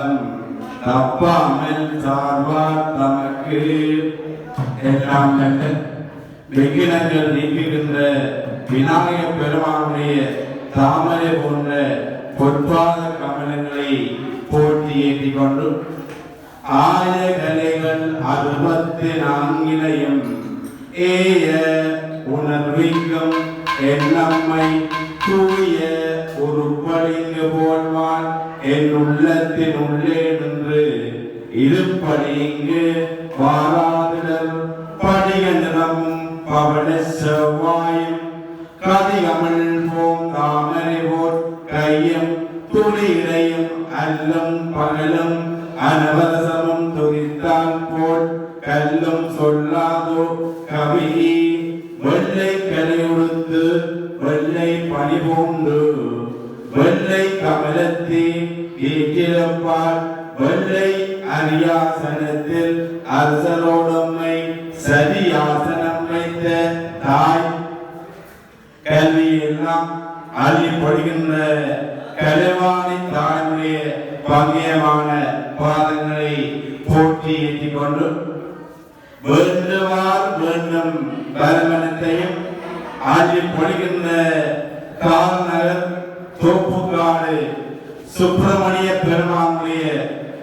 காலம் தப்பாமல் சார்வார் தமக்கு எல்லாம் விக்கினங்கள் நீக்குகின்ற விநாயகப் பெருமானுடைய தாமரை போன்ற பொற்பாத கமலங்களை போற்றி ஏற்றிக் கொண்டு ஆய கலைகள் 64 ஏய உணர்விக்கும் என்னம்மை தூய உருப்படிங்கு போல்வான் என் உள்ளத்தின் உள்ளே நின்று இருப்படி இங்கு வாராதிடல் படிக நிறமும் பவன செவ்வாயும் கதிகமிழ் போம் தாமரை போர் கையும் துளிரையும் அல்லும் பகலும் அனவரசமும் துதித்தான் போல் கல்லும் சொல்லாதோ கவி வெள்ளை கலை உடுத்து வெள்ளை பனி பூண்டு வெள்ளை கமலத்தில் ஈக்கிழப்பால் வெள்ளை அரியாசனத்தில் அரசரோடம்மை சரியாசனம் வைத்த தாய் கல்வியெல்லாம் அழிப்படுகின்ற கலைவாணி தாயுடைய பங்கியமான பாதங்களை போற்றி ஏற்றிக் கொண்டு வேண்டுவார் வேண்டும் பரமனத்தையும் அழிப்படுகின்ற கால்நகர் தோப்புக்காடு சுப்பிரமணிய பெருமானுடைய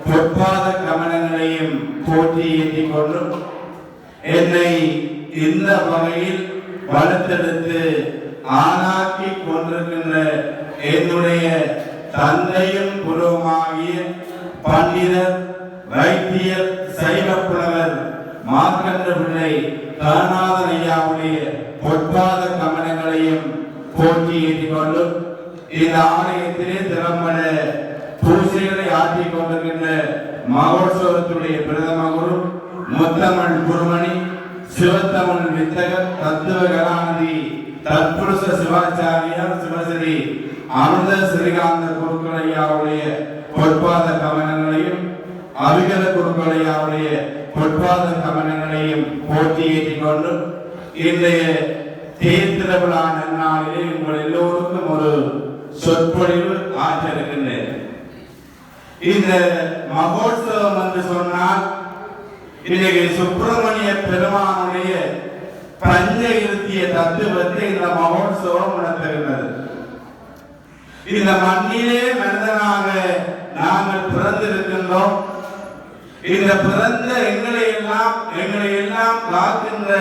பொற்பாத கமலங்களையும் போற்றி ஏற்றிக் கொண்டு என்னை இந்த வகையில் வளர்த்தெடுத்து ஆளாக்கி கொண்டிருக்கின்ற என்னுடைய தந்தையும் குருவுமாகிய பண்டிதர் வைத்தியர் சைவ புலவர் மார்க்கண்ட பிள்ளை கருணாதன் ஐயாவுடைய பொற்பாத கமலங்களையும் போற்றி ஏற்றிக் கொண்டு இந்த ஆலயத்திலே திறம்பட பூசைகளை ஆற்றிக் கொண்டிருக்கின்ற மகோத்சவத்துடைய பிரதம குரு முத்தமிழ் குருமணி சிவத்தமிழ் வித்தகர் தத்துவ கலாநிதி தற்புருஷ சிவாச்சாரியார் சிவஸ்ரீ அனுத ஸ்ரீகாந்த குருக்களையாவுடைய பொற்பாத கமலங்களையும் அபிகர குருக்களையாவுடைய பொற்பாத கமலங்களையும் போற்றி ஏற்றிக் கொண்டு இன்றைய தேர் திருவிழா நன்னாளிலே உங்கள் எல்லோருக்கும் ஒரு சொற்பொழிவு ஆற்ற இருக்கின்றேன். இந்த மகோத்சவம் என்று சொன்னால் இன்றைக்கு சுப்பிரமணிய பெருமானுடைய பஞ்ச இருத்திய தத்துவத்தை இந்த மகோத்சவம் நடத்துகின்றது. இந்த மண்ணிலே மனிதனாக நாங்கள் பிறந்திருக்கின்றோம். இந்த பிறந்த எங்களை எல்லாம் காக்கின்ற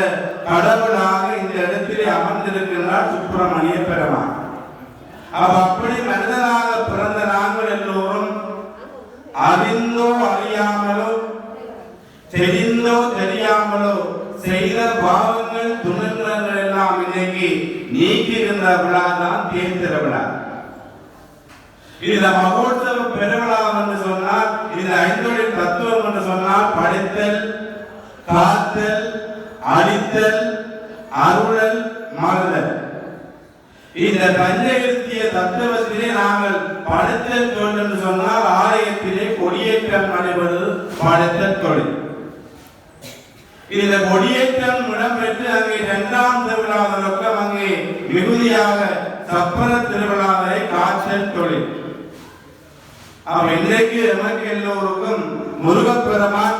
கடவுளாக இந்த இடத்திலே அமர்ந்திருக்கின்றார் சுப்பிரமணிய பெருமான். அப்படி மனிதனாக பிறந்த நாங்கள் எல்லோரும் அறிந்தோ அறியாமலோ தெரிந்தோ தெரியாமலோ செய்த பாவங்கள் துணிந்தங்கள் எல்லாம் இன்னைக்கு நீக்குகின்ற விழா தான் தேர் திருவிழா. இந்த மகோத்சவ பெருவிழா என்று சொன்னால் இந்த ஐந்தொழில் தத்துவம் என்று சொன்னால் படைத்தல், காத்தல், அழித்தல், அருளல், மறுதல். இந்த பஞ்சகிருத்திய தத்துவத்திலே நாங்கள் படைத்தல் தொழில் என்று சொன்னால் ஆலயத்திலே கொடியேற்றம் நடைபெறுவது படைத்தல் தொழில். இந்த கொடியேற்றம் இடம்பெற்று அங்கே 2ஆம் திருவிழாவின் நோக்கம் அங்கே மிகுதியாக சப்பர திருவிழாவை காத்தல் தொழில். இன்றைக்கு நமக்கு எல்லோருக்கும் முருகப்பெருமான்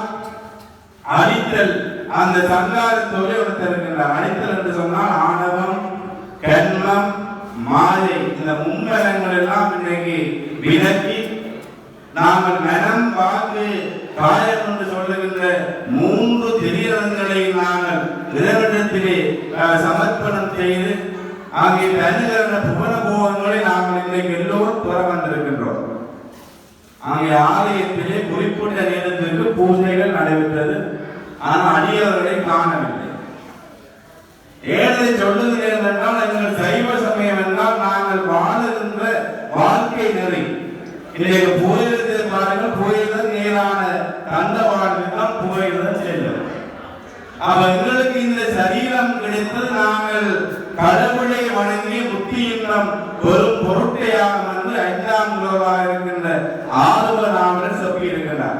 அழித்தல் அந்த சங்கார தொழில் இருக்கின்றார். அழித்தல் என்று சொன்னால் ஆணவம், கர்மம், மாயை இந்த மும்மலங்கள் எல்லாம் இன்னைக்கு விலக்கி நாங்கள் மனம், வாக்கு, காயம் என்று சொல்லுகின்ற 3 திரியங்களை நாங்கள் இறைவனிடத்திலே சமர்ப்பணம் செய்து ஆகிய தனிகரண புவன போகங்களை நாங்கள் இன்றைக்கு எல்லோரும் பெற வந்திருக்கின்றோம். அங்கே ஆலயத்திலே குறிப்பிட்ட நேரத்திற்கு பூஜைகள் நடைபெற்றது. ஆனால் அடியவர்களை காணவில்லை. ஏழை சொல்லுகிறேன் என்றால் எங்கள் சைவ சமயம் என்றால் நாங்கள் வாழுகின்ற வாழ்க்கை நெறி. இன்றைக்கு புகையிறது பாருங்கள், புகையிறது நேரான தந்த வாழ்க்கைதான் புகையிறது செல்லும். எங்களுக்கு இந்த சரீரம் கிடைத்து நாங்கள் கடவுளை வணங்கி முக்தி இன்பம் பெரும் பொருட்டையாக வந்து 5ஆம் குருவாக இருக்கின்ற ஆறுவனாமர் சொல்லி இருக்கிறார்.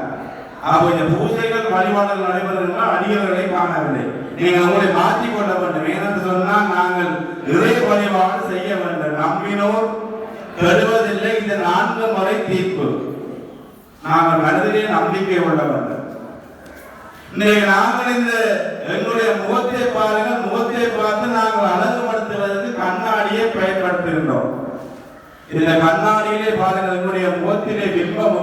இந்த பூஜைகள் வழிபாடுகள் நடைபெறுகின்றால் அடியவர்களை காணவில்லை. நீங்கள் உங்களை மாற்றிக்கொள்ள வேண்டும். ஏனென்று சொன்னால் நாங்கள் இறை வழிபாடு செய்ய வேண்டும். நம்பினோர் கெடுவதில்லை. இந்த 4 முறை தீர்ப்பு. நாங்கள் மனதிலே நம்பிக்கை உள்ளவர்கள். இன்றைக்கு நாங்கள் இந்த எங்களுடைய முகத்தை பாருங்கள், முகத்தை பார்த்து நாங்கள் அழகுபடுத்துவதற்கு கண்ணாடியை பயன்படுத்துகின்றோம். இந்த கண்ணாடியிலே பாருங்கள், எங்களுடைய முகத்திலே பிம்பம்